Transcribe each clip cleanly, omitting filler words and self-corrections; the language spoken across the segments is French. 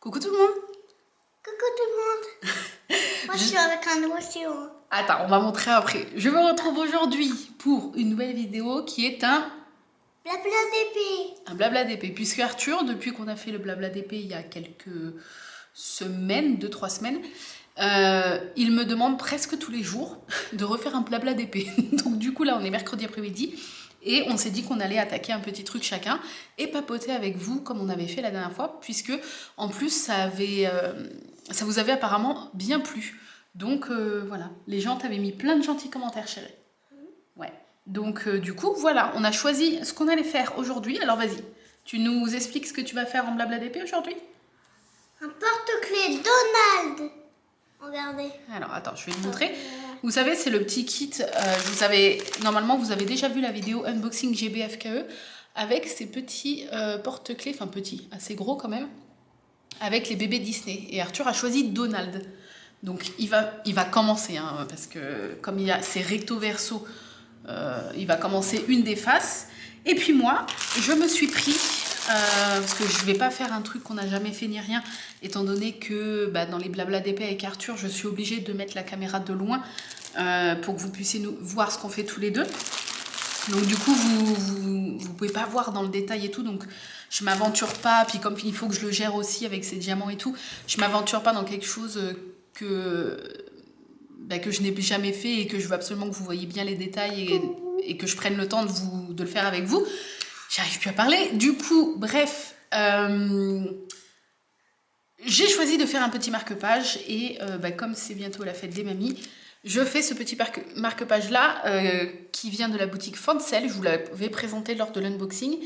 Coucou tout le monde. Coucou tout le monde. Moi je suis avec un océan. Attends, on va montrer après. Je me retrouve aujourd'hui pour une nouvelle vidéo qui est un Blabla d'épée. blabla d'épée. Puisque Arthur, depuis qu'on a fait le blabla d'épée il y a quelques semaines, 2-3 semaines, il me demande presque tous les jours de refaire un blabla d'épée. Donc du coup là on est mercredi après-midi et on s'est dit qu'on allait attaquer un petit truc chacun et papoter avec vous comme on avait fait la dernière fois, puisque en plus ça vous avait apparemment bien plu. Donc voilà, les gens t'avaient mis plein de gentils commentaires, chérie. Ouais. Donc du coup voilà, on a choisi ce qu'on allait faire aujourd'hui. Alors vas-y, tu nous expliques ce que tu vas faire en blabla d'épée aujourd'hui? Un porte-clés Donald. Regardez. Alors attends, je vais te montrer. Vous savez, c'est le petit kit. Normalement, vous avez déjà vu la vidéo unboxing GBFKE avec ces petits porte-clés, enfin petits, assez gros quand même, avec les bébés Disney. Et Arthur a choisi Donald. Donc il va commencer, hein, parce que comme il y a ces recto verso, il va commencer une des faces. Et puis moi, je me suis pris, parce que je vais pas faire un truc qu'on n'a jamais fait ni rien, étant donné que dans les blabla d'épée avec Arthur, je suis obligée de mettre la caméra de loin pour que vous puissiez nous voir ce qu'on fait tous les deux. Donc du coup, vous pouvez pas voir dans le détail et tout, donc je m'aventure pas, puis comme il faut que je le gère aussi avec ces diamants et tout, je m'aventure pas dans quelque chose que je n'ai jamais fait et que je veux absolument que vous voyez bien les détails et que je prenne le temps de le faire avec vous. J'arrive plus à parler. Du coup, bref, j'ai choisi de faire un petit marque-page et comme c'est bientôt la fête des mamies, je fais ce petit marque-page là qui vient de la boutique Fancel. Je vous l'avais présenté lors de l'unboxing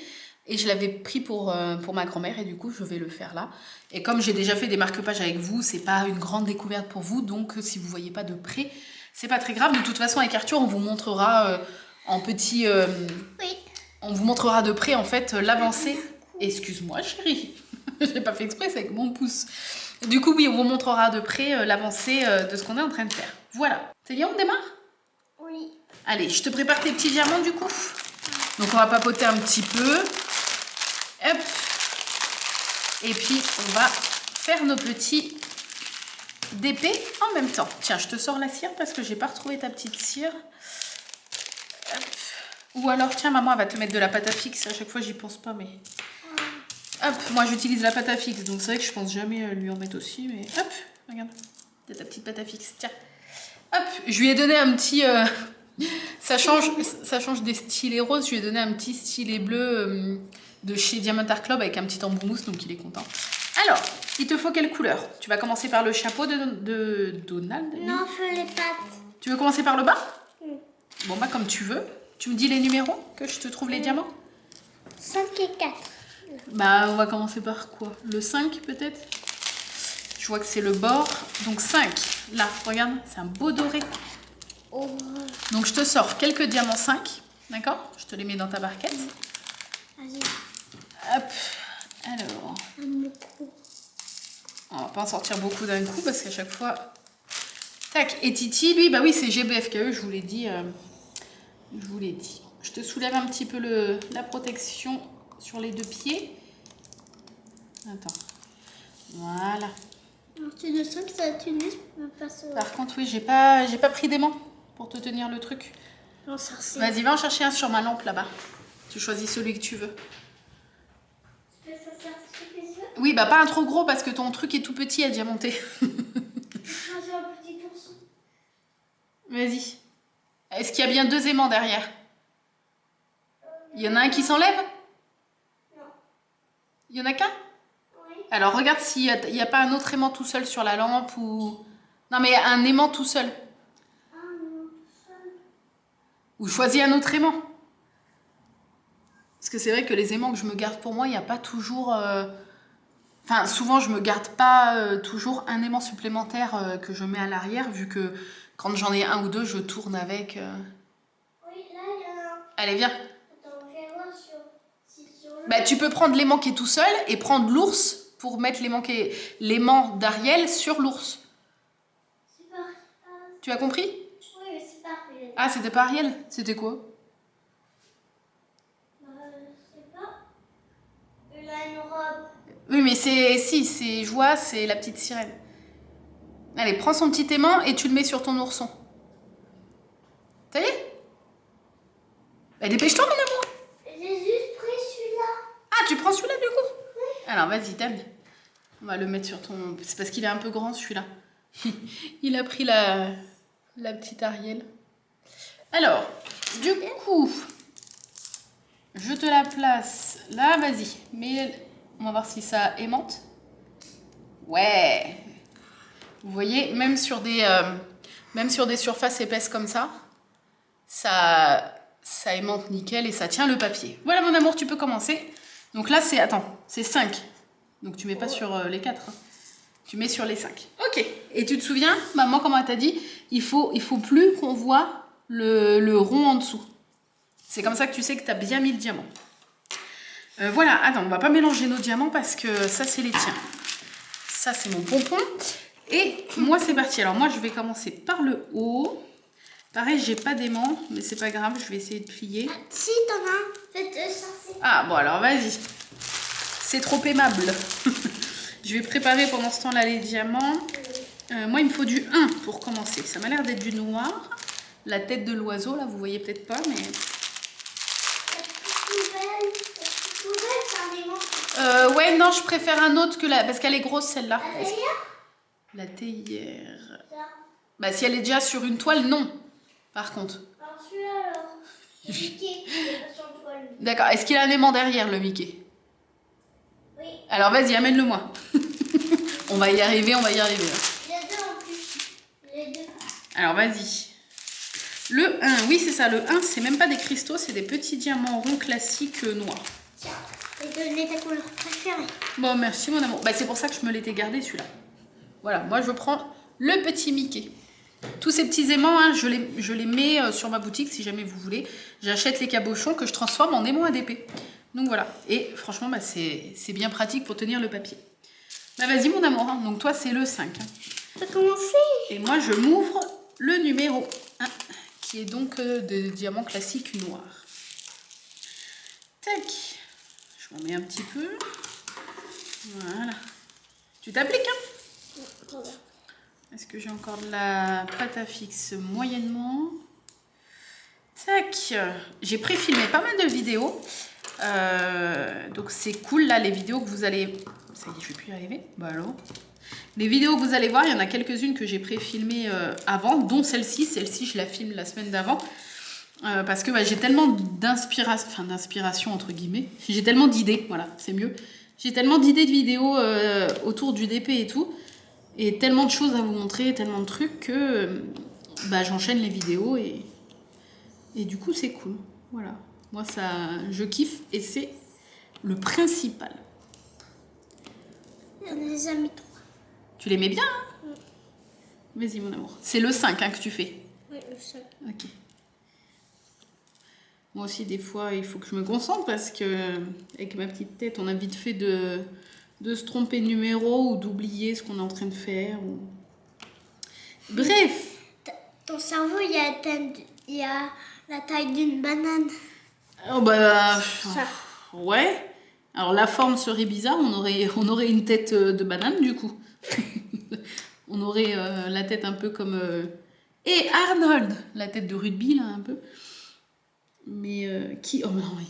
et je l'avais pris pour ma grand-mère et du coup je vais le faire là. Et comme j'ai déjà fait des marque-pages avec vous, c'est pas une grande découverte pour vous, donc si vous voyez pas de près, c'est pas très grave. De toute façon avec Arthur on vous montrera en petit... Oui. On vous montrera de près en fait l'avancée. Excuse-moi chérie, j'ai pas fait exprès, c'est avec mon pouce. Du coup oui, on vous montrera de près l'avancée de ce qu'on est en train de faire. Voilà. C'est bien, on démarre? Oui. Allez, je te prépare tes petits diamants du coup. Donc on va papoter un petit peu. Hop. Et puis on va faire nos petits d'épée en même temps. Tiens, je te sors la cire parce que j'ai pas retrouvé ta petite cire. Hop. Ou alors, tiens, maman, elle va te mettre de la pâte à fixe. À chaque fois, j'y pense pas, mais... Hop, moi, j'utilise la pâte à fixe. Donc, c'est vrai que je pense jamais lui en mettre aussi. Mais hop, regarde. De ta petite pâte à fixe. Tiens. Hop, je lui ai donné un petit... ça change des stylés roses. Je lui ai donné un petit stylet bleu de chez Diamond Art Club avec un petit embout mousse. Donc, il est content. Alors, il te faut quelle couleur? Tu vas commencer par le chapeau de Donald? Non, fais les pattes. Tu veux commencer par le bas? Bon, comme tu veux. Tu me dis les numéros, que je te trouve les diamants? 5 et 4. On va commencer par quoi? Le 5 peut-être? Je vois que c'est le bord. Donc 5. Là, regarde, c'est un beau doré. Oh. Donc je te sors quelques diamants 5. D'accord? Je te les mets dans ta barquette. Vas-y. Hop. Alors. Beaucoup. On va pas en sortir beaucoup d'un coup parce qu'à chaque fois... Tac. Et Titi, lui, oui, c'est GBFKE, je vous l'ai dit. Je te soulève un petit peu la protection sur les deux pieds. Attends. Voilà. Alors, tu le sens que ça t'utilise pour passer. Par contre, oui, j'ai pas pris d'aimant pour te tenir le truc. Non, ça ressemble. Vas-y, va en chercher un sur ma lampe là-bas. Tu choisis celui que tu veux. Ça sert sur les yeux. Oui, pas un trop gros parce que ton truc est tout petit à diamanter. J'ai un petit ourson. Vas-y. Est-ce qu'il y a bien 2 aimants derrière? Il y en a un qui s'enlève? Non. Il y en a qu'un? Oui. Alors regarde s'il n'y a pas un autre aimant tout seul sur la lampe ou... Non mais un aimant tout seul. Ah non, seul. Ou choisis un autre aimant. Parce que c'est vrai que les aimants que je me garde pour moi, il n'y a pas toujours... Enfin, souvent je me garde pas toujours un aimant supplémentaire que je mets à l'arrière, vu que quand j'en ai un ou deux, je tourne avec... Oui, là il y en a un. Allez, viens. Attends, je vais voir sur le... Tu peux prendre l'aimant qui est tout seul et prendre l'ours pour mettre l'aimant d'Ariel sur l'ours. C'est pas... Tu as compris? Oui, mais c'est pas... Ah, c'était pas Ariel? C'était quoi? Je sais pas. Elle a une robe. Oui, mais c'est Joie, c'est la petite sirène. Allez, prends son petit aimant et tu le mets sur ton ourson. Ça y est? Bah, dépêche-toi, mon amour. J'ai juste pris celui-là. Ah, tu prends celui-là, du coup? Oui. Alors, vas-y, donne. On va le mettre sur ton... C'est parce qu'il est un peu grand, celui-là. Il a pris la petite Ariel. Alors, du coup, je te la place là, vas-y. Mais on va voir si ça aimante. Ouais. Vous voyez, même sur des surfaces épaisses comme ça aimante nickel et ça tient le papier. Voilà, mon amour, tu peux commencer. Donc là, c'est 5. Donc tu mets pas sur les 4. Hein. Tu mets sur les 5. Ok. Et tu te souviens, maman, comment elle t'a dit, il faut plus qu'on voit le rond en dessous. C'est comme ça que tu sais que tu as bien mis le diamant. Voilà, attends, on va pas mélanger nos diamants parce que ça, c'est les tiens. Ça, c'est mon pompon. Et moi, c'est parti. Alors moi, je vais commencer par le haut. Pareil, j'ai pas d'aimant, mais c'est pas grave, je vais essayer de plier. Ah, si, t'en as un. Fais-te sortir. Ah, bon, alors vas-y. C'est trop aimable. Je vais préparer pendant ce temps-là les diamants. Moi, il me faut du 1 pour commencer. Ça m'a l'air d'être du noir. La tête de l'oiseau, là, vous voyez peut-être pas, mais... La petite poubelle, c'est un aimant. Ouais, non, je préfère un autre que la... Parce qu'elle est grosse, celle-là. La théière. La théière... Ça. Bah, si elle est déjà sur une toile, non. Par contre. Alors celui-là, alors. Le Mickey, il est pas sur le toile. D'accord. Est-ce qu'il a un aimant derrière, le Mickey? Oui. Alors, vas-y, amène-le-moi. On va y arriver, on va y arriver. Il y a deux en plus. Les deux. Alors, vas-y. Le 1, oui, c'est ça. Le 1, c'est même pas des cristaux, c'est des petits diamants ronds classiques noirs. Tiens, et donner ta couleur préférée. Bon, merci, mon amour. Bah, c'est pour ça que je me l'étais gardé, celui-là. Voilà, moi, je prends le petit Mickey. Tous ces petits aimants, hein, je les mets sur ma boutique si jamais vous voulez. J'achète les cabochons que je transforme en aimants ADP. Donc voilà. Et franchement, bah, c'est bien pratique pour tenir le papier. Bah vas-y mon amour. Hein. Donc toi, c'est le 5. Hein. On peut commencer. Et moi, je m'ouvre le numéro 1, qui est donc de diamant classique noir. Tac. Je m'en mets un petit peu. Voilà. Tu t'appliques, hein? Est-ce que j'ai encore de la pâte à fixe moyennement? Tac. J'ai pré-filmé pas mal de vidéos. Donc c'est cool là, les vidéos que vous allez... Ça y est, je vais plus y arriver. Bah alors. Les vidéos que vous allez voir, il y en a quelques-unes que j'ai pré-filmées avant, dont celle-ci. Celle-ci, je la filme la semaine d'avant. Parce que bah, j'ai tellement d'inspiration, entre guillemets. J'ai tellement d'idées, voilà, c'est mieux. J'ai tellement d'idées de vidéos autour du DP et tout. Et tellement de choses à vous montrer, tellement de trucs que bah, j'enchaîne les vidéos et du coup c'est cool. Voilà. Moi ça, je kiffe et c'est le principal. On les a mis 3. Tu les mets bien, hein? Vas-y mon amour. C'est le 5 hein, que tu fais. Oui, le 5. Ok. Moi aussi des fois il faut que je me concentre parce que avec ma petite tête on a vite fait de se tromper de numéro ou d'oublier ce qu'on est en train de faire. Ou... Bref. Ton cerveau il y a la taille d'une banane. Oh bah... Ça. Ouais. Alors la forme serait bizarre, on aurait une tête de banane du coup. On aurait la tête un peu comme... Et Arnold, la tête de rugby là un peu. Mais qui... Oh non, oui.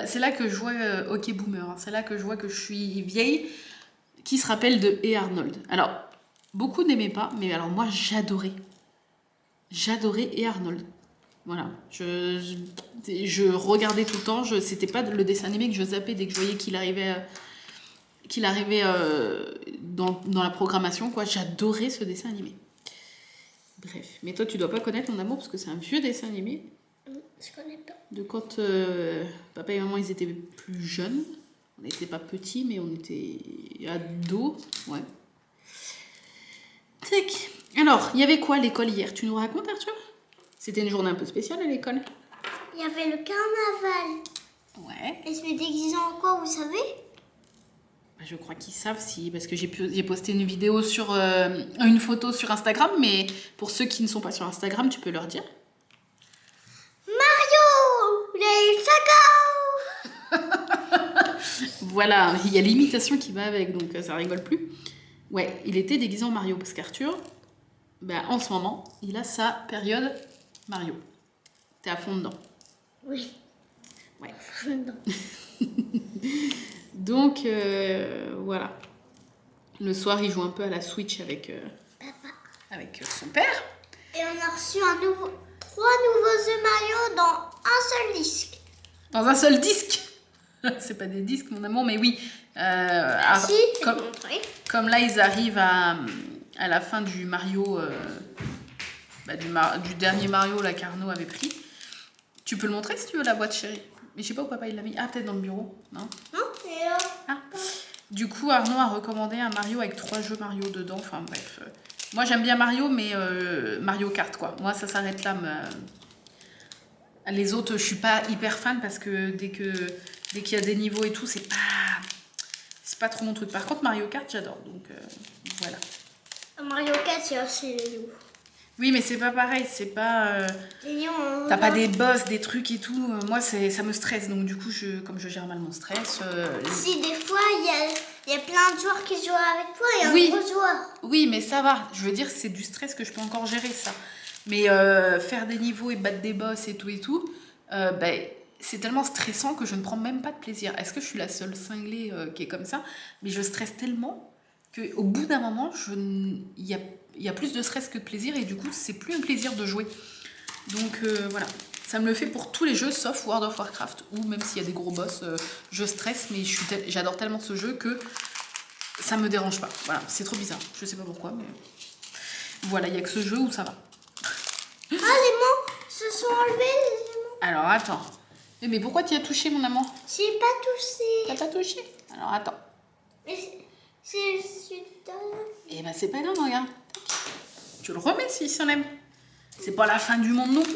C'est là que je vois OK Boomer, hein. C'est là que je vois que je suis vieille, qui se rappelle de Et Arnold. Alors, beaucoup n'aimaient pas, mais alors moi j'adorais. J'adorais Et Arnold. Voilà, je regardais tout le temps, c'était pas le dessin animé que je zappais dès que je voyais qu'il arrivait dans la programmation, quoi. J'adorais ce dessin animé. Bref, mais toi tu dois pas connaître mon amour parce que c'est un vieux dessin animé. Je connais pas. De quand papa et maman ils étaient plus jeunes. On n'était pas petits, mais on était ados. Ouais. Tac. Alors, il y avait quoi à l'école hier? Tu nous racontes, Arthur? C'était une journée un peu spéciale à l'école. Il y avait le carnaval. Ouais. Et je me déguisais en quoi, vous savez? Je crois qu'ils savent si... Parce que j'ai posté une vidéo sur... une photo sur Instagram, mais pour ceux qui ne sont pas sur Instagram, tu peux leur dire. Mario! Les Voilà, il y a l'imitation qui va avec, donc ça rigole plus. Ouais, il était déguisé en Mario, parce qu'Arthur, ben, en ce moment, il a sa période Mario. T'es à fond dedans. Oui. Ouais. À fond dedans. Donc, voilà. Le soir, il joue un peu à la Switch avec son père. Et on a reçu 3 nouveaux œufs Mario dans un seul disque. Dans un seul disque. C'est pas des disques, mon amour, mais oui. Si, comme là, ils arrivent à la fin du Mario, du dernier Mario, là, qu'Arnaud avait pris. Tu peux le montrer si tu veux, la boîte, chérie. Mais je sais pas où papa il l'a mis. Ah, peut-être dans le bureau, non? Non, et là. Ah. Du coup, Arnaud a recommandé un Mario avec 3 jeux Mario dedans. Enfin, bref. Moi, j'aime bien Mario, mais Mario Kart, quoi. Moi, ça s'arrête là. Les autres, je suis pas hyper fan parce que dès qu'il y a des niveaux et tout, c'est pas trop mon truc. Par contre, Mario Kart, j'adore. Donc, voilà. Mario 4, c'est aussi les loups. Oui, mais c'est pas pareil. C'est pas... T'as pas des boss, des trucs et tout. Moi, ça me stresse. Donc, du coup, comme je gère mal mon stress... Si, des fois, il y a plein de joueurs qui jouent avec toi et oui. un gros joueur. Oui, mais ça va. Je veux dire, c'est du stress que je peux encore gérer, ça. Mais faire des niveaux et battre des boss et tout, c'est tellement stressant que je ne prends même pas de plaisir. Est-ce que je suis la seule cinglée qui est comme ça? Mais je stresse tellement qu'au bout d'un moment, il y a plus de stress que de plaisir et du coup, c'est plus un plaisir de jouer. Donc voilà. Ça me le fait pour tous les jeux, sauf World of Warcraft, où même s'il y a des gros boss, je stresse, mais j'adore tellement ce jeu que ça me dérange pas. Voilà, c'est trop bizarre. Je sais pas pourquoi, mais voilà, il y a que ce jeu où ça va. Ah, les mots se sont enlevés, les mots. Alors, attends. Mais pourquoi tu as touché, mon amour? J'ai pas touché. T'as pas touché? Alors, attends. Mais c'est celui-là. Eh ben, c'est pas grave, regarde. Tu le remets s'il s'en aime. C'est pas la fin du monde non plus.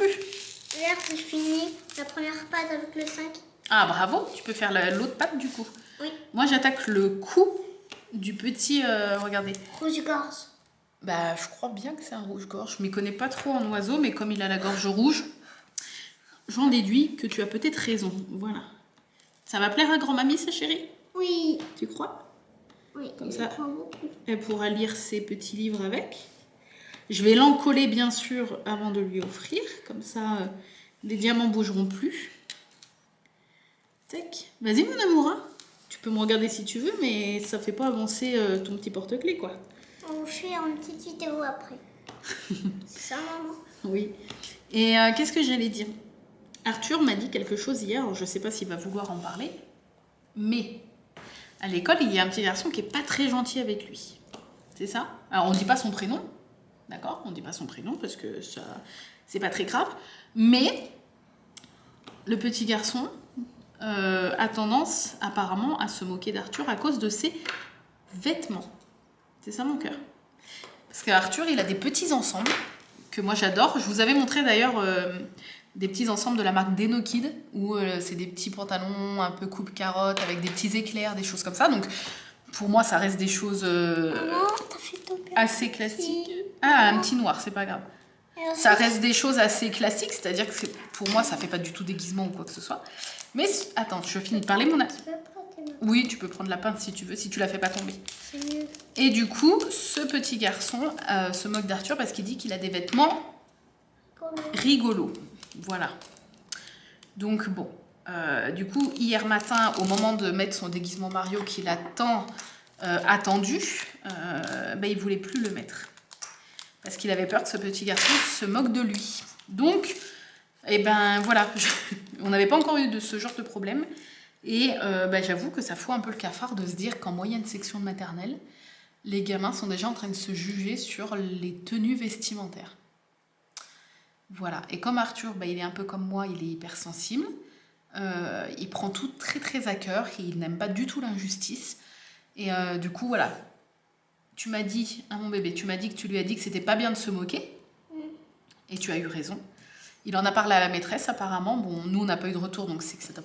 Regarde, j'ai fini la première patte avec le 5. Ah, bravo. Tu peux faire l'autre patte, du coup. Oui. Moi, j'attaque le cou du petit... regardez. Rouge-gorge. Bah, je crois bien que c'est un rouge-gorge. Je m'y connais pas trop en oiseau, mais comme il a la gorge rouge, j'en déduis que tu as peut-être raison. Voilà. Ça va plaire à grand-mamie, ça, chérie? Oui. Tu crois? Oui. Comme ça, elle pourra lire ses petits livres avec. Je vais l'encoller, bien sûr, avant de lui offrir. Comme ça, les diamants bougeront plus. Tac. Vas-y, mon amour, hein. Tu peux me regarder si tu veux, mais ça fait pas avancer ton petit porte-clés, quoi. On fait une petite vidéo après. C'est ça, maman? Oui. Et qu'est-ce que j'allais dire? Arthur m'a dit quelque chose hier, alors je sais pas s'il va vouloir en parler, mais à l'école, il y a un petit garçon qui est pas très gentil avec lui. C'est ça? Alors, on dit pas son prénom, d'accord? On dit pas son prénom parce que ça, c'est pas très grave, mais le petit garçon a tendance apparemment à se moquer d'Arthur à cause de ses vêtements. C'est ça mon cœur. Parce qu'Arthur, il a des petits ensembles que moi j'adore. Je vous avais montré d'ailleurs des petits ensembles de la marque Denokid où c'est des petits pantalons un peu coupe carotte avec des petits éclairs, des choses comme ça. Donc pour moi, ça reste des choses assez classiques. Ah, un petit noir, c'est pas grave. Ça reste des choses assez classiques, c'est-à-dire que pour moi, ça fait pas du tout déguisement ou quoi que ce soit. Mais attends, je finis de parler, mon ami. Oui, tu peux prendre la pince si tu veux, si tu la fais pas tomber. C'est mieux. Et du coup, ce petit garçon se moque d'Arthur parce qu'il dit qu'il a des vêtements rigolos. Voilà. Donc bon, du coup, hier matin, au moment de mettre son déguisement Mario qu'il a tant attendu, il voulait plus le mettre. Parce qu'il avait peur que ce petit garçon se moque de lui. Donc, voilà, on n'avait pas encore eu de ce genre de problème. Et j'avoue que ça fout un peu le cafard de se dire qu'en moyenne section de maternelle, les gamins sont déjà en train de se juger sur les tenues vestimentaires. Voilà. Et comme Arthur, il est un peu comme moi, il est hypersensible. Il prend tout très très à cœur et il n'aime pas du tout l'injustice. Et du coup, voilà. Tu m'as dit, mon bébé, tu m'as dit que tu lui as dit que c'était pas bien de se moquer. Et tu as eu raison. Il en a parlé à la maîtresse apparemment. Bon, nous on n'a pas eu de retour, donc c'est que ça doit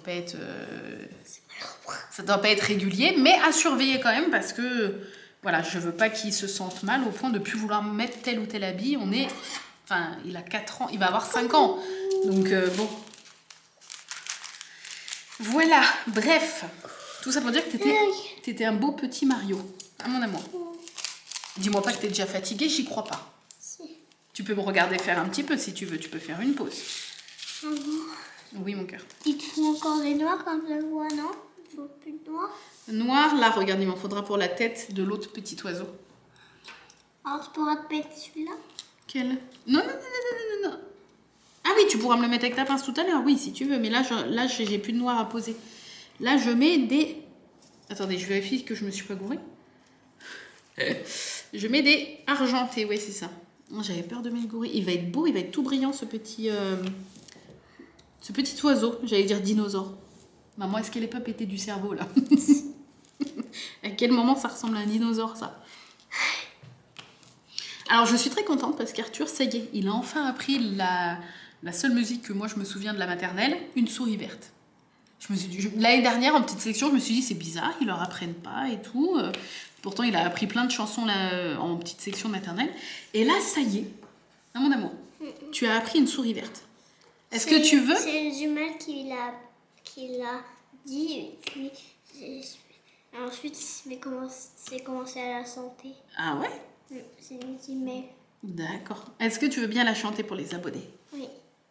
pas être régulier, mais à surveiller quand même parce que voilà, je veux pas qu'il se sente mal au point de plus vouloir mettre tel ou tel habit. Il a 4 ans, il va avoir 5 ans. Donc bon. Voilà, bref. Tout ça pour dire que t'étais un beau petit Mario, à mon amour. Dis-moi pas que t'es déjà fatiguée, j'y crois pas. Si. Tu peux me regarder faire un petit peu si tu veux, tu peux faire une pause. Oui, mon cœur. Il te faut encore des noirs comme je le vois, non? Il faut plus de noirs. Noir, là, regarde, il m'en faudra pour la tête de l'autre petit oiseau. Alors tu pourras te mettre celui-là? Quel? Non. Ah oui, tu pourras me le mettre avec ta pince tout à l'heure, oui, si tu veux. Mais là, j'ai plus de noir à poser. Là, je mets des... Attendez, je vérifie que je me suis pas gourée. Je mets des argentés, oui, c'est ça. J'avais peur de m'égourer. Il va être beau, il va être tout brillant, ce petit oiseau. J'allais dire dinosaure. Maman, est-ce qu'elle n'est pas pétée du cerveau, là? À quel moment ça ressemble à un dinosaure, ça? Alors, je suis très contente parce qu'Arthur, ça y est, il a enfin appris la seule musique que moi, je me souviens de la maternelle, une souris verte. L'année dernière, en petite section, je me suis dit, c'est bizarre, ils leur apprennent pas et tout. Pourtant, il a appris plein de chansons là, en petite section maternelle. Et là, ça y est, à mon amour, tu as appris une souris verte. Est-ce que tu veux... C'est une jumelle qui l'a dit, et puis ensuite c'est commencé à la santé. Ah ouais? C'est une jumelle. D'accord. Est-ce que tu veux bien la chanter pour les abonnés? Oui.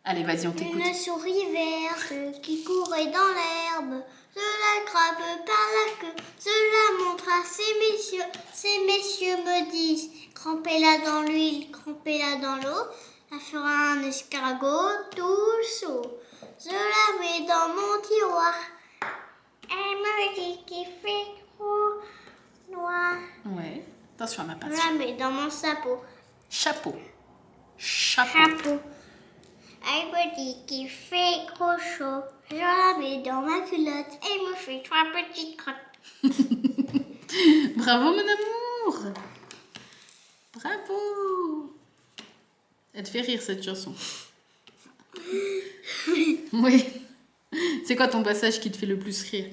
Allez, vas-y, on t'écoute. Une souris verte qui courait dans l'herbe, se la grappe par la queue, cela montre à ces messieurs. Ces messieurs me disent, trempez-la dans l'huile, trempez-la dans l'eau, ça fera un escargot tout chaud. Je la mets dans mon tiroir, elle me dit qu'il fait trop noir. Ouais. Attention à ma Je pince. la mets dans mon chapeau. Chapeau. Elle me dit qu'il fait trop chaud. Je la mets dans ma culotte et me fait 3 petites crottes. Bravo, mon amour. Bravo. Elle te fait rire, cette chanson. Oui. C'est quoi ton passage qui te fait le plus rire?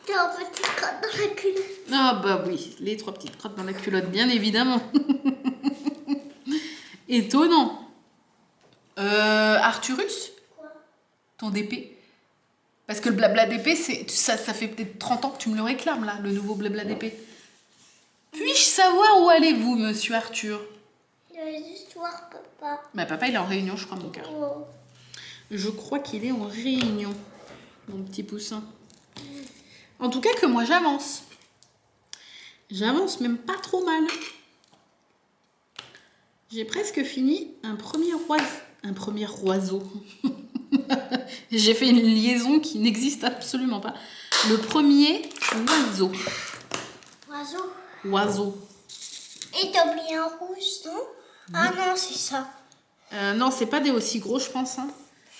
3 petites crottes dans la culotte. Ah bah oui, les 3 petites crottes dans la culotte, bien évidemment. Étonnant. Arthurus? Quoi? Ton DP? Parce que le blabla DP, ça fait peut-être 30 ans que tu me le réclames, là, le nouveau blabla DP. Puis-je savoir où allez-vous, monsieur Arthur? Je vais juste voir papa. Bah papa, il est en réunion, je crois, mon cœur. Oh. Je crois qu'il est en réunion, mon petit poussin. En tout cas que moi, j'avance. J'avance même pas trop mal. J'ai presque fini un premier oiseau. J'ai fait une liaison qui n'existe absolument pas. Le premier oiseau. Oiseau. Et t'as oublié un rouge, non? Ah non, c'est ça. Non, c'est pas des aussi gros, je pense. Hein.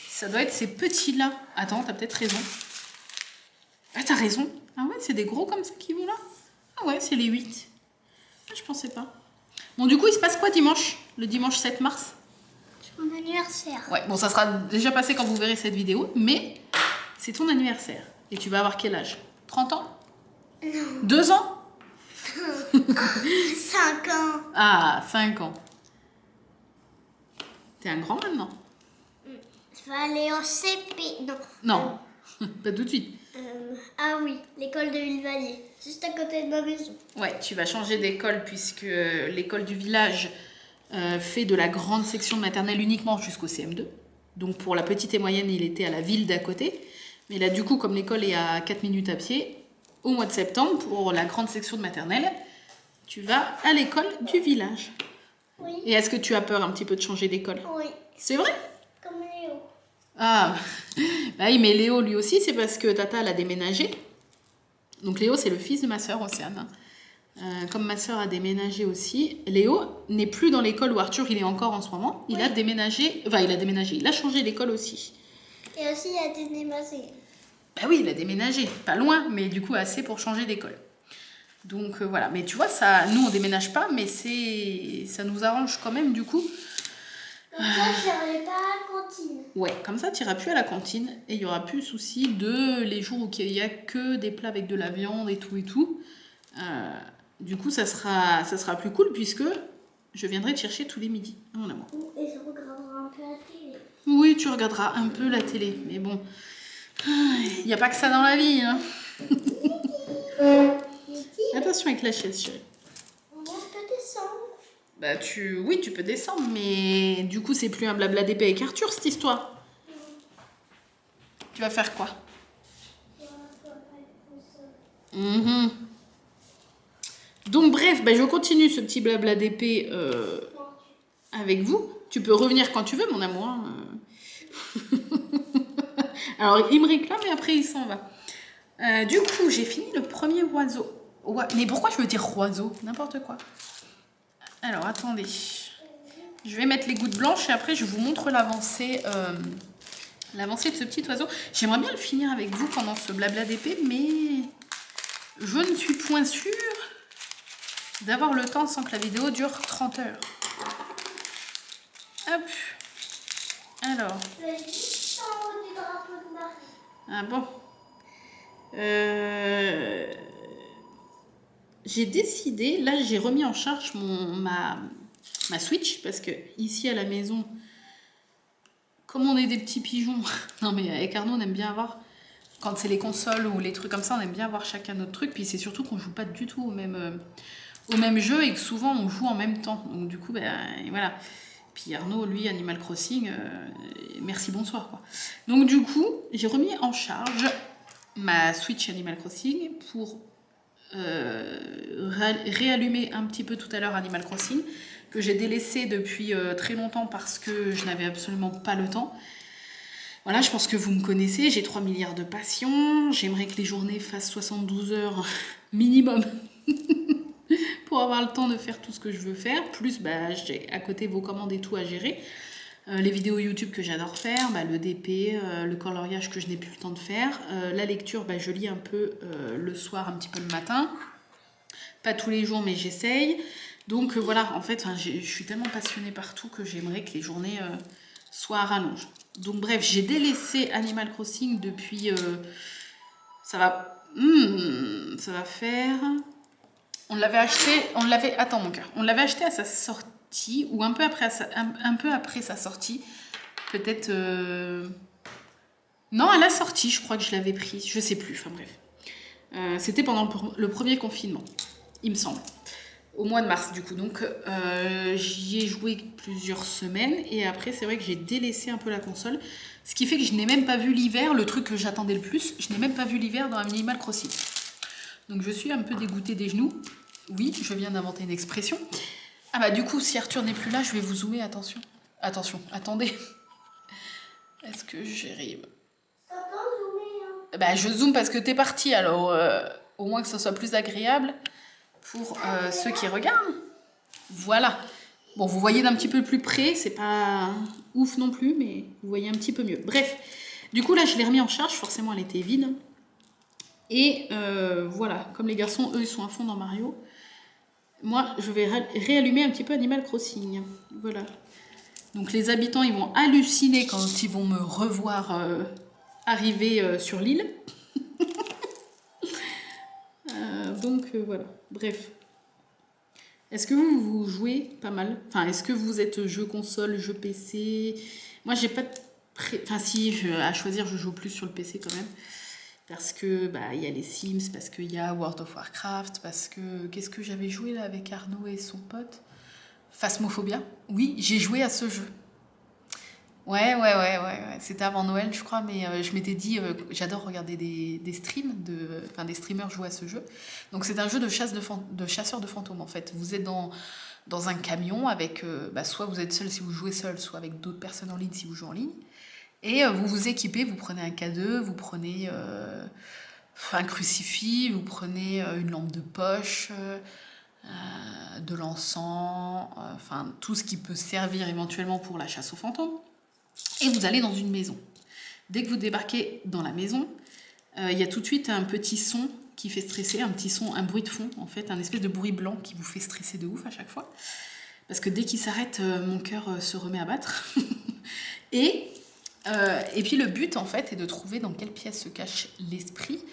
Ça doit être ces petits-là. Attends, t'as peut-être raison. Ah, t'as raison. Ah ouais, c'est des gros comme ça qui vont là? Ah ouais, c'est les 8. Ah, je pensais pas. Bon, du coup, il se passe quoi dimanche? Le dimanche 7 mars? C'est mon anniversaire. Ouais, bon, ça sera déjà passé quand vous verrez cette vidéo, mais c'est ton anniversaire. Et tu vas avoir quel âge? 30 ans? Non. 2 ans? 5 ans. Ah, 5 ans. T'es un grand maintenant? Je vais aller au CP. Non. Non, pas tout de suite. Ah oui, l'école de Villevalier, juste à côté de ma maison. Ouais, tu vas changer d'école puisque l'école du village fait de la grande section de maternelle uniquement jusqu'au CM2. Donc pour la petite et moyenne, il était à la ville d'à côté. Mais là, du coup, comme l'école est à 4 minutes à pied, au mois de septembre, pour la grande section de maternelle, tu vas à l'école du village. Oui. Et est-ce que tu as peur un petit peu de changer d'école? Oui, C'est vrai? comme Léo. Ah, bah oui, mais Léo, lui aussi, c'est parce que Tata, elle a déménagé. Donc Léo, c'est le fils de ma sœur, Océane. Comme ma sœur a déménagé aussi, Léo n'est plus dans l'école où Arthur, il est encore en ce moment. Il a déménagé, il a changé d'école aussi. Et aussi, il a déménagé. Bah oui, il a déménagé, pas loin, mais du coup assez pour changer d'école. Donc voilà, mais tu vois, ça, nous on déménage pas, mais ça nous arrange quand même du coup. Donc ça, je n'irai pas à la cantine. Ouais, comme ça, tu n'iras plus à la cantine et il n'y aura plus souci de les jours où il n'y a que des plats avec de la viande et tout et tout. Du coup, ça sera plus cool puisque je viendrai te chercher tous les midis, mon amour. Et je regarderai un peu la télé. Oui, tu regarderas un peu la télé, mais bon, Il n'y a pas que ça dans la vie. Hein. Ici, Attention avec la chaise, chérie. on peut descendre. Bah oui, tu peux descendre, mais du coup, c'est plus un blabla d'épée avec Arthur, cette histoire. Tu vas faire quoi? Mhm. Donc bref, bah, je continue ce petit blabla d'épée avec vous. Tu peux revenir quand tu veux, mon amour. Hein. Alors, il me réclame et après, il s'en va. Du coup, j'ai fini le premier oiseau. Mais pourquoi je veux dire oiseau? N'importe quoi. Alors, attendez. Je vais mettre les gouttes blanches et après, je vous montre l'avancée de ce petit oiseau. J'aimerais bien le finir avec vous pendant ce blabla d'épée, mais je ne suis point sûre d'avoir le temps sans que la vidéo dure 30 heures. Hop. Alors. Juste en haut du drapeau de Marie. Ah bon. J'ai décidé, là j'ai remis en charge ma Switch, parce que ici à la maison, comme on est des petits pigeons, non mais avec Arnaud on aime bien avoir, quand c'est les consoles ou les trucs comme ça, on aime bien avoir chacun notre truc, puis c'est surtout qu'on joue pas du tout au même jeu et que souvent on joue en même temps, donc du coup voilà. Puis Arnaud, lui, Animal Crossing, merci, bonsoir quoi. Donc du coup, j'ai remis en charge ma Switch Animal Crossing pour réallumer un petit peu tout à l'heure Animal Crossing, que j'ai délaissé depuis très longtemps parce que je n'avais absolument pas le temps. Voilà, je pense que vous me connaissez, j'ai 3 milliards de passions, j'aimerais que les journées fassent 72 heures minimum pour avoir le temps de faire tout ce que je veux faire, plus j'ai à côté vos commandes et tout à gérer. Les vidéos YouTube que j'adore faire, le DP, le coloriage que je n'ai plus le temps de faire. La lecture, je lis un peu le soir, un petit peu le matin. Pas tous les jours, mais j'essaye. Donc voilà, en fait, je suis tellement passionnée par tout que j'aimerais que les journées soient à rallonge. Donc bref, j'ai délaissé Animal Crossing depuis... ça va faire... On l'avait acheté... Attends mon cœur. On l'avait acheté à sa sortie, ou un peu après sa sortie. Peut-être... Non, à la sortie, je crois que je l'avais pris. Je sais plus, enfin bref. C'était pendant le premier confinement, il me semble. Au mois de mars, du coup. Donc, j'y ai joué plusieurs semaines. Et après, c'est vrai que j'ai délaissé un peu la console. Ce qui fait que je n'ai même pas vu l'hiver. Le truc que j'attendais le plus, je n'ai même pas vu l'hiver dans Animal Crossing. Donc, je suis un peu dégoûtée des genoux. Oui, je viens d'inventer une expression. Ah du coup, si Arthur n'est plus là, je vais vous zoomer. Attention. Attention, attendez. Est-ce que j'arrive? Je zoome parce que t'es parti, alors au moins que ce soit plus agréable pour ceux qui regardent. Voilà. Bon, vous voyez d'un petit peu plus près, c'est pas ouf non plus, mais vous voyez un petit peu mieux. Bref, du coup là je l'ai remis en charge, forcément elle était vide. Et voilà, comme les garçons, eux, ils sont à fond dans Mario. Moi, je vais réallumer un petit peu Animal Crossing. Voilà. Donc les habitants, ils vont halluciner quand ils vont me revoir arriver sur l'île. Voilà, bref. Est-ce que vous jouez pas mal? Enfin, est-ce que vous êtes jeu console, jeu PC? Moi, j'ai pas de... Enfin, si, à choisir, je joue plus sur le PC quand même. Parce que, il y a les Sims, parce qu'il y a World of Warcraft, parce que... Qu'est-ce que j'avais joué là avec Arnaud et son pote? Phasmophobia. Oui, j'ai joué à ce jeu. Ouais. C'était avant Noël, je crois, mais je m'étais dit, j'adore regarder des streams, des streamers jouer à ce jeu. Donc c'est un jeu de chasseur de fantômes, en fait. Vous êtes dans un camion avec, soit vous êtes seul si vous jouez seul, soit avec d'autres personnes en ligne si vous jouez en ligne. Et vous vous équipez, vous prenez un K2, vous prenez un crucifix, vous prenez une lampe de poche, de l'encens, tout ce qui peut servir éventuellement pour la chasse aux fantômes. Et vous allez dans une maison. Dès que vous débarquez dans la maison, il y a tout de suite un petit son qui fait stresser, un bruit de fond, en fait, un espèce de bruit blanc qui vous fait stresser de ouf à chaque fois. Parce que dès qu'il s'arrête, mon cœur se remet à battre. Et puis le but, en fait, est de trouver dans quelle pièce se cache l'esprit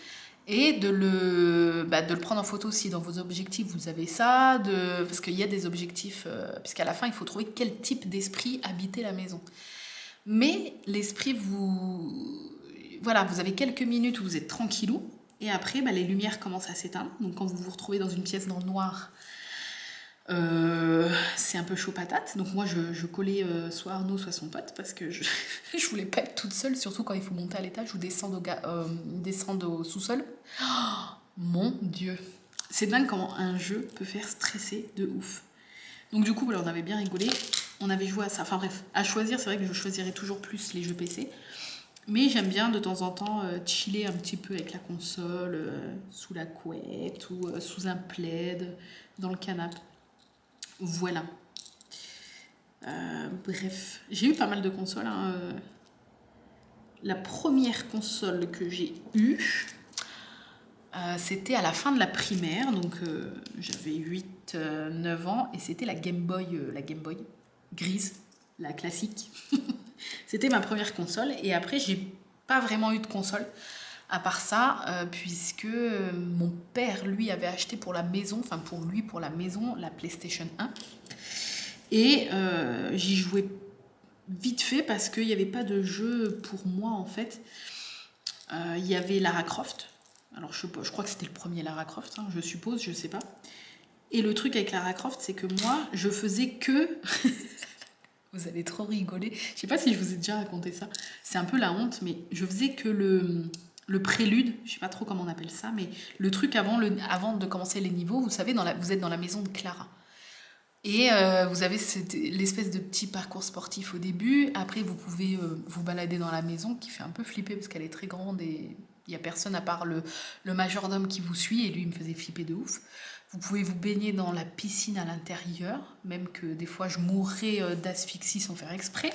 et de le prendre en photo si dans vos objectifs vous avez ça, parce qu'il y a des objectifs, puisqu'à la fin, il faut trouver quel type d'esprit habitait la maison. Mais l'esprit voilà, vous avez quelques minutes où vous êtes tranquillou, et après, bah, les lumières commencent à s'éteindre. Donc quand vous vous retrouvez dans une pièce dans le noir, c'est un peu chaud patate. Donc moi, je collais soit Arnaud, soit son pote, parce que je, je voulais pas être toute seule, surtout quand il faut monter à l'étage ou descendre au sous-sol. Mon Dieu, c'est dingue comment un jeu peut faire stresser de ouf. Donc du coup, voilà, on avait bien rigolé, on avait joué à ça. Enfin bref, à choisir, c'est vrai que je choisirais toujours plus les jeux PC. Mais j'aime bien de temps en temps chiller un petit peu avec la console, sous la couette ou sous un plaid, dans le canapé. Voilà. Bref, j'ai eu pas mal de consoles. Hein. La première console que j'ai eue, c'était à la fin de la primaire, donc j'avais 8-9 ans, et c'était la Game Boy grise, la classique. C'était ma première console, et après j'ai pas vraiment eu de console, à part ça, puisque mon père, lui, avait acheté pour la maison, enfin pour lui, pour la maison, la PlayStation 1, et j'y jouais vite fait parce qu'il n'y avait pas de jeu pour moi en fait. Il y avait Lara Croft. Alors je crois que c'était le premier Lara Croft, hein, je suppose, je sais pas. Et le truc avec Lara Croft, c'est que moi, je faisais que... Vous allez trop rigoler. Je sais pas si je vous ai déjà raconté ça. C'est un peu la honte, mais je faisais que le prélude, je sais pas trop comment on appelle ça, mais le truc avant de commencer les niveaux, vous savez, vous êtes dans la maison de Clara. Et vous avez l'espèce de petit parcours sportif au début. Après, vous pouvez vous balader dans la maison, qui fait un peu flipper parce qu'elle est très grande et il n'y a personne à part le majordome qui vous suit. Et lui, il me faisait flipper de ouf. Vous pouvez vous baigner dans la piscine à l'intérieur, même que des fois, je mourrais d'asphyxie sans faire exprès.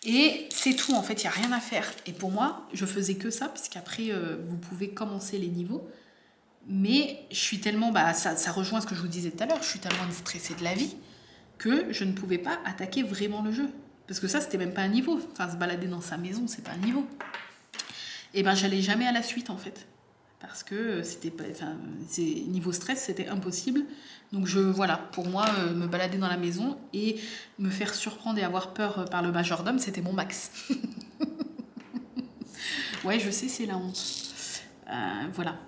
Et c'est tout, en fait, il n'y a rien à faire. Et pour moi, je faisais que ça, puisqu'après, vous pouvez commencer les niveaux. Mais je suis tellement, ça rejoint ce que je vous disais tout à l'heure, je suis tellement stressée de la vie que je ne pouvais pas attaquer vraiment le jeu. Parce que ça, c'était même pas un niveau. Enfin, se balader dans sa maison, c'est pas un niveau. Et ben, j'allais jamais à la suite, en fait. Parce que c'était pas, enfin, niveau stress, c'était impossible. Donc voilà, pour moi, me balader dans la maison et me faire surprendre et avoir peur par le majordome, c'était mon max. Ouais, je sais, c'est la honte. Voilà.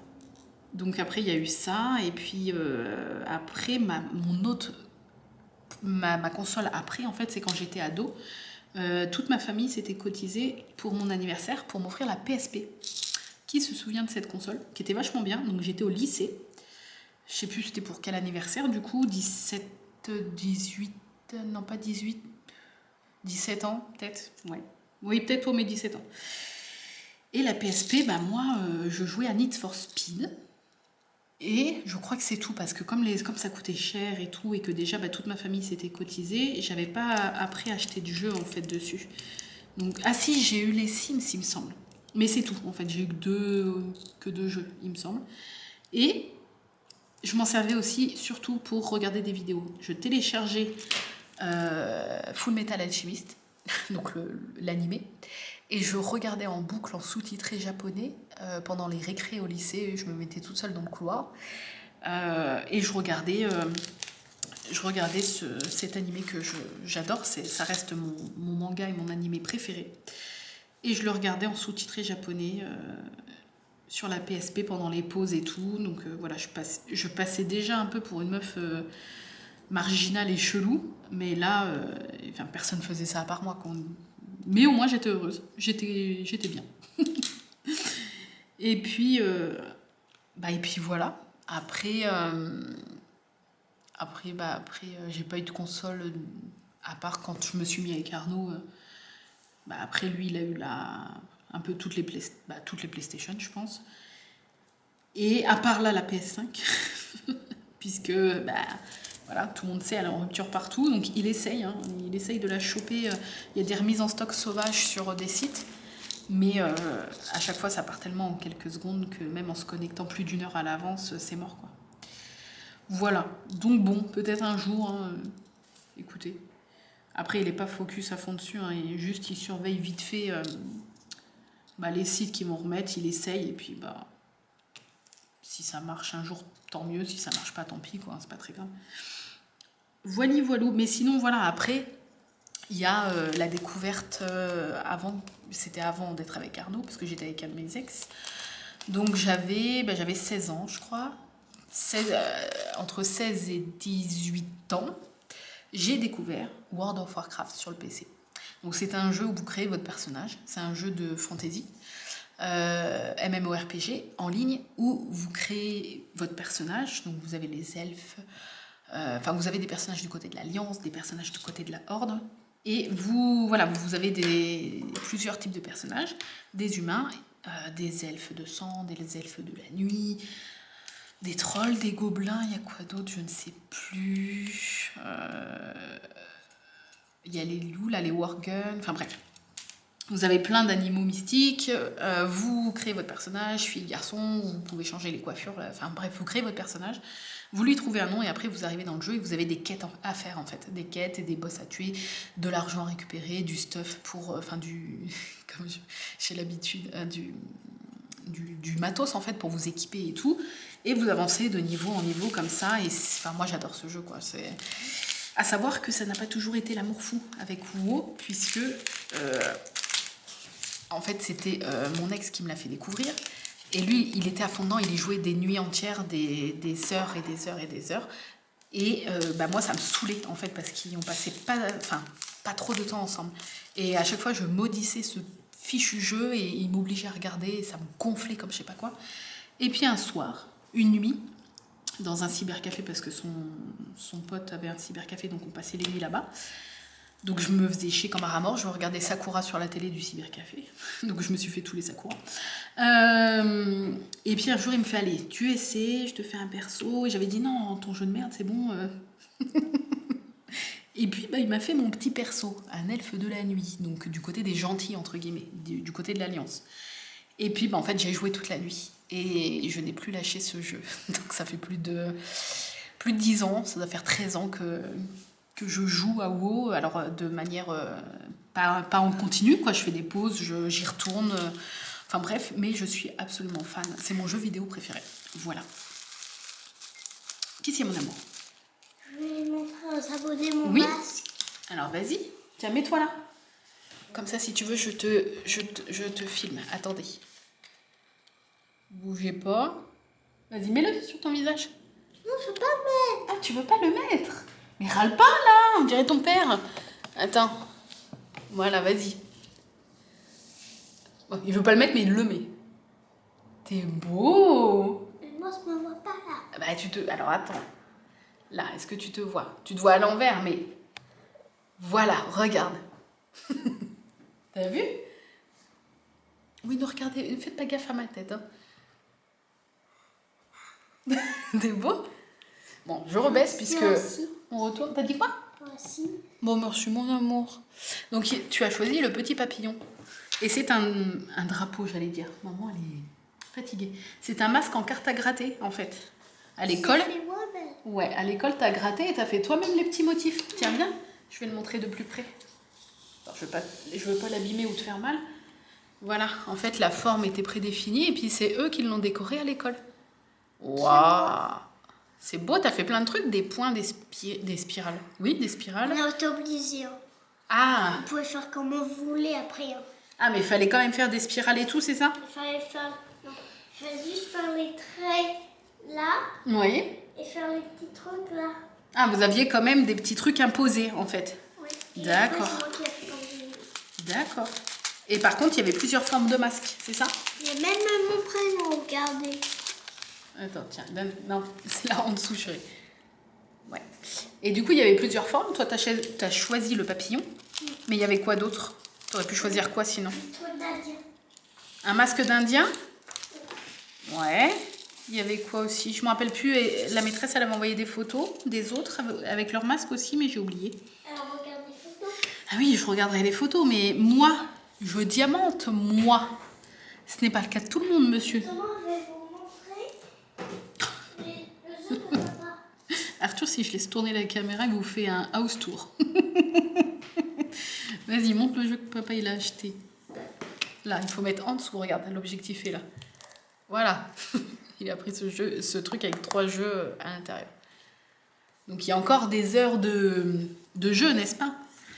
Donc après, il y a eu ça, et puis après, ma console après, en fait, c'est quand j'étais ado. Toute ma famille s'était cotisée pour mon anniversaire pour m'offrir la PSP. Qui se souvient de cette console, qui était vachement bien. Donc j'étais au lycée. Je sais plus c'était pour quel anniversaire, du coup, 17, 18, non pas 18, 17 ans peut-être, ouais. Oui, peut-être pour mes 17 ans. Et la PSP, moi, je jouais à Need for Speed. Et je crois que c'est tout, parce que comme ça coûtait cher et tout, et que déjà toute ma famille s'était cotisée, j'avais pas après acheté du jeu en fait dessus. Donc, ah si, j'ai eu les Sims, il me semble. Mais c'est tout, en fait, j'ai eu que deux jeux, il me semble. Et je m'en servais aussi, surtout pour regarder des vidéos. Je téléchargeais Full Metal Alchemist, donc l'animé, et je regardais en boucle en sous-titré japonais pendant les récrés au lycée. Je me mettais toute seule dans le couloir et je regardais cet animé que j'adore. Ça reste mon manga et mon animé préféré. Et je le regardais en sous-titré japonais sur la PSP pendant les pauses et tout. Donc voilà, je passais déjà un peu pour une meuf marginale et chelou. Mais là, personne faisait ça à part moi. Mais au moins, j'étais heureuse. J'étais bien. Et puis voilà. Après, j'ai pas eu de console à part quand je me suis mis avec Arnaud. Après, lui, il a eu un peu toutes les PlayStation, je pense. Et à part là, la PS5, puisque voilà, tout le monde sait, elle est en rupture partout, donc il essaye de la choper. Il y a des remises en stock sauvages sur des sites, mais à chaque fois, ça part tellement en quelques secondes que même en se connectant plus d'une heure à l'avance, c'est mort, quoi. Voilà, donc bon, peut-être un jour, hein, écoutez. Après, il n'est pas focus à fond dessus, hein, il surveille vite fait les sites qui vont remettre, il essaye, et puis si ça marche un jour, tant mieux, si ça marche pas, tant pis, quoi, c'est pas très grave. Voilou. Mais sinon, voilà, après, il y a la découverte avant, c'était avant d'être avec Arnaud, parce que j'étais avec un de mes ex. Donc j'avais 16 ans, je crois. Entre 16 et 18 ans, j'ai découvert World of Warcraft sur le PC. Donc c'est un jeu où vous créez votre personnage. C'est un jeu de fantasy, MMORPG en ligne, où vous créez votre personnage. Donc vous avez les elfes, enfin vous avez des personnages du côté de l'Alliance, des personnages du côté de la Horde. Et vous avez plusieurs types de personnages, des humains, des elfes de sang, des elfes de la nuit, des trolls, des gobelins, il y a quoi d'autre, je ne sais plus. Il y a les loups, là, les warguns, enfin bref. Vous avez plein d'animaux mystiques, vous créez votre personnage, fille, garçon, vous pouvez changer les coiffures, enfin bref, vous créez votre personnage, vous lui trouvez un nom et après vous arrivez dans le jeu et vous avez des quêtes à faire en fait, des quêtes et des boss à tuer, de l'argent à récupérer, du stuff pour, comme j'ai l'habitude, du matos en fait pour vous équiper et tout, et vous avancez de niveau en niveau comme ça, et enfin moi j'adore ce jeu quoi, c'est... À savoir que ça n'a pas toujours été l'amour fou avec WoW, puisque en fait c'était mon ex qui me l'a fait découvrir, et lui il était à fond dedans, il y jouait des nuits entières, des heures et des heures et des heures, et moi ça me saoulait en fait, parce qu'ils ont passé pas trop de temps ensemble, et à chaque fois je maudissais ce fichu jeu, et il m'obligeait à regarder, et ça me gonflait comme je sais pas quoi. Et puis un soir, une nuit, dans un cybercafé, parce que son pote avait un cybercafé, donc on passait les nuits là-bas. Donc je me faisais chier comme un rat mort, je regardais Sakura sur la télé du cybercafé, donc je me suis fait tous les Sakura. Et puis un jour il me fait, allez, tu essaies, je te fais un perso, et j'avais dit non, ton jeu de merde c'est bon. Et puis il m'a fait mon petit perso, un elfe de la nuit, donc du côté des gentils entre guillemets, du côté de l'Alliance. Et puis en fait j'ai joué toute la nuit. Et je n'ai plus lâché ce jeu. Donc ça fait plus de 10 ans, ça doit faire 13 ans que je joue à WoW. Alors de manière pas en continu, quoi. Je fais des pauses, j'y retourne. Enfin bref, mais je suis absolument fan. C'est mon jeu vidéo préféré. Voilà. Qui c'est mon amour? Je vais montrer aux abonnés mon Oui. masque. Alors vas-y, tiens, mets-toi là. Comme ça, si tu veux, je te filme. Attendez. Bougez pas. Vas-y, mets-le sur ton visage. Non, je veux pas le mettre. Ah, tu veux pas le mettre? Mais râle pas là, on dirait ton père. Attends. Voilà, vas-y. Bon, il veut pas le mettre, mais il le met. T'es beau. Mais moi, je me vois pas là. Bah, alors attends. Là, est-ce que tu te vois? Tu te vois à l'envers, mais... Voilà, regarde. T'as vu? Oui, non, regardez, faites pas gaffe à ma tête, hein. T'es beau? Bon, je rebaisse puisque on retourne. T'as dit quoi? Voici. Bon, merci mon amour. Donc tu as choisi le petit papillon. Et c'est un drapeau, j'allais dire. Maman, elle est fatiguée. C'est un masque en carte à gratter, en fait. À l'école. Ouais, à l'école, t'as gratté et t'as fait toi-même les petits motifs. Tiens, viens, je vais le montrer de plus près. Alors, je veux pas l'abîmer ou te faire mal. Voilà, en fait, la forme était prédéfinie et puis c'est eux qui l'ont décoré à l'école. Waouh! C'est beau, t'as fait plein de trucs, des points, des spirales. Oui, des spirales. On est obligé. Ah! Vous pouvez faire comme vous voulez après. Ah, mais il fallait quand même faire des spirales et tout, c'est ça? Il fallait juste faire les traits là. Oui. Et faire les petits trucs là. Ah, vous aviez quand même des petits trucs imposés, en fait. Oui. D'accord. C'est moi qui ai fait comme j'ai dit. D'accord. Et par contre, il y avait plusieurs formes de masques, c'est ça? Il y a même mon prénom, regardez. Attends, tiens, non, c'est là en dessous, chérie. Ouais. Et du coup, il y avait plusieurs formes. Toi, t'as choisi le papillon. Mais il y avait quoi d'autre? T'aurais pu choisir quoi sinon? Un masque d'Indien? Ouais. Il y avait quoi aussi? Je me rappelle plus. Et la maîtresse, elle avait envoyé des photos des autres avec leur masque aussi, mais j'ai oublié. Alors, regarde les photos. Ah oui, je regarderai les photos, mais moi, je diamante, moi. Ce n'est pas le cas de tout le monde, monsieur. Comment je vais vous montrer le jeu de papa. Arthur, si je laisse tourner la caméra, il vous fait un house tour. Vas-y, montre le jeu que papa il a acheté. Là, il faut mettre en dessous, regarde, l'objectif est là. Voilà. Il a pris ce truc avec 3 jeux à l'intérieur. Donc il y a encore des heures de jeu, n'est-ce pas?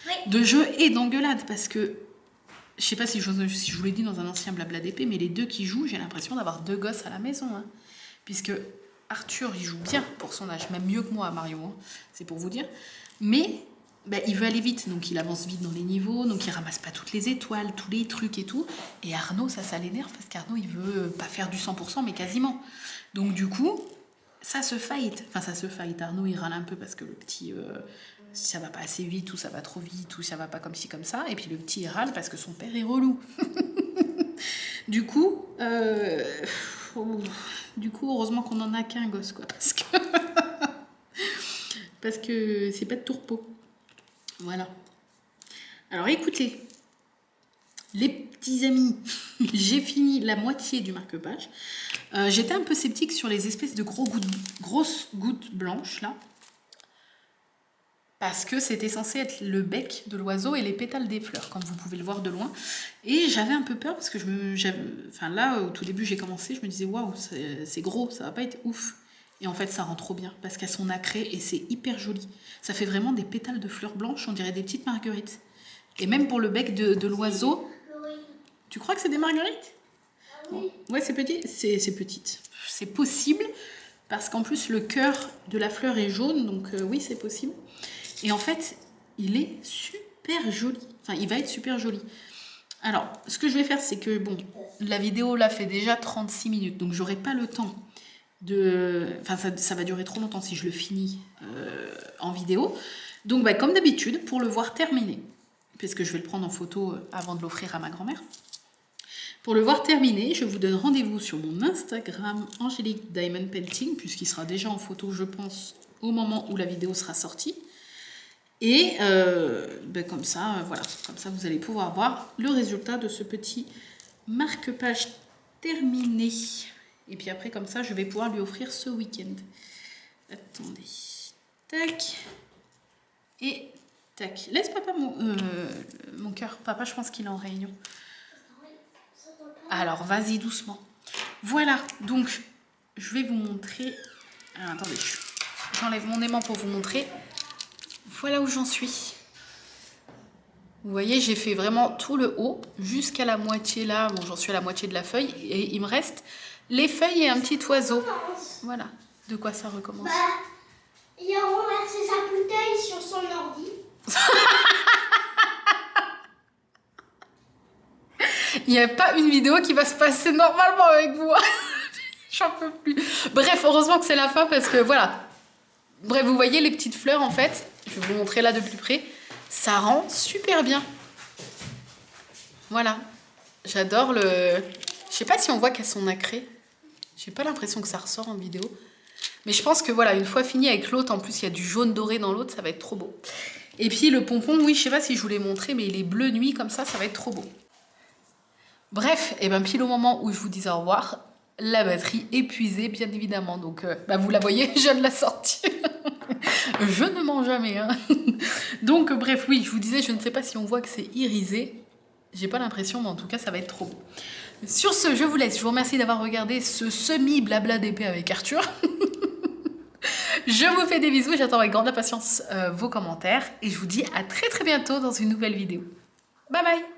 Oui, de jeu et d'engueulade. Parce que, je sais pas si je vous l'ai dit dans un ancien blabla d'épée, mais les deux qui jouent, j'ai l'impression d'avoir 2 gosses à la maison. Hein. Puisque Arthur, il joue bien pour son âge, même mieux que moi, Mario. Hein. C'est pour vous dire. Mais il veut aller vite, donc il avance vite dans les niveaux, donc il ramasse pas toutes les étoiles, tous les trucs et tout. Et Arnaud, ça l'énerve parce qu'Arnaud, il veut pas faire du 100%, mais quasiment. Donc du coup, ça se fight. Enfin, ça se fight. Arnaud, il râle un peu parce que le petit, ça va pas assez vite, ou ça va trop vite, ou ça va pas comme ci, comme ça. Et puis le petit, il râle parce que son père est relou. Du coup, heureusement qu'on en a qu'un gosse, quoi. Parce que c'est pas de tourpeau. Voilà. Alors écoutez, les petits amis, j'ai fini la moitié du marque-page. J'étais un peu sceptique sur les espèces de grosses gouttes blanches là. Parce que c'était censé être le bec de l'oiseau et les pétales des fleurs, comme vous pouvez le voir de loin. Et j'avais un peu peur parce que là, au tout début, j'ai commencé, je me disais, waouh, c'est gros, ça va pas être ouf. Et en fait, ça rend trop bien parce qu'elles sont nacrées et c'est hyper joli. Ça fait vraiment des pétales de fleurs blanches, on dirait des petites marguerites. Et même pour le bec de l'oiseau. Tu crois que c'est des marguerites? Oui. Ouais, c'est petit. C'est petite. C'est possible parce qu'en plus, le cœur de la fleur est jaune, donc oui, c'est possible. Et en fait, il est super joli. Enfin, il va être super joli. Alors, ce que je vais faire, c'est que, bon, la vidéo là fait déjà 36 minutes, donc j'aurai pas le temps enfin ça va durer trop longtemps si je le finis en vidéo. Donc comme d'habitude, pour le voir terminé, puisque je vais le prendre en photo avant de l'offrir à ma grand-mère, pour le voir terminé, je vous donne rendez-vous sur mon Instagram Angélique Diamond Painting, puisqu'il sera déjà en photo, je pense, au moment où la vidéo sera sortie. Et comme ça, voilà, comme ça vous allez pouvoir voir le résultat de ce petit marque-page terminé. Et puis après, comme ça, je vais pouvoir lui offrir ce week-end. Attendez. Tac. Et tac. Laisse papa mon cœur. Papa, je pense qu'il est en réunion. Alors, vas-y doucement. Voilà. Donc, je vais vous montrer... Alors, attendez. J'enlève mon aimant pour vous montrer. Voilà où j'en suis. Vous voyez, j'ai fait vraiment tout le haut jusqu'à la moitié là. Bon, j'en suis à la moitié de la feuille. Et il me reste... les feuilles et un petit oiseau. Voilà. De quoi ça recommence? Il a renversé sa bouteille sur son ordi. Il n'y a pas une vidéo qui va se passer normalement avec vous. J'en peux plus. Bref, heureusement que c'est la fin parce que voilà. Bref, vous voyez les petites fleurs en fait. Je vais vous montrer là de plus près. Ça rend super bien. Voilà. J'adore le... Je sais pas si on voit qu'elles sont nacrées. J'ai pas l'impression que ça ressort en vidéo. Mais je pense que voilà, une fois fini avec l'autre, en plus il y a du jaune doré dans l'autre, ça va être trop beau. Et puis le pompon, oui, je sais pas si je vous l'ai montré, mais il est bleu nuit comme ça va être trop beau. Bref, et pile au moment où je vous dis au revoir, la batterie épuisée, bien évidemment. Donc vous la voyez, je viens de la sortir. Je ne mens jamais. Hein. Donc bref, oui, je vous disais, je ne sais pas si on voit que c'est irisé. J'ai pas l'impression, mais en tout cas, ça va être trop beau. Sur ce, je vous laisse. Je vous remercie d'avoir regardé ce semi-blabla d'épée avec Arthur. Je vous fais des bisous. J'attends avec grande impatience vos commentaires. Et je vous dis à très très bientôt dans une nouvelle vidéo. Bye bye!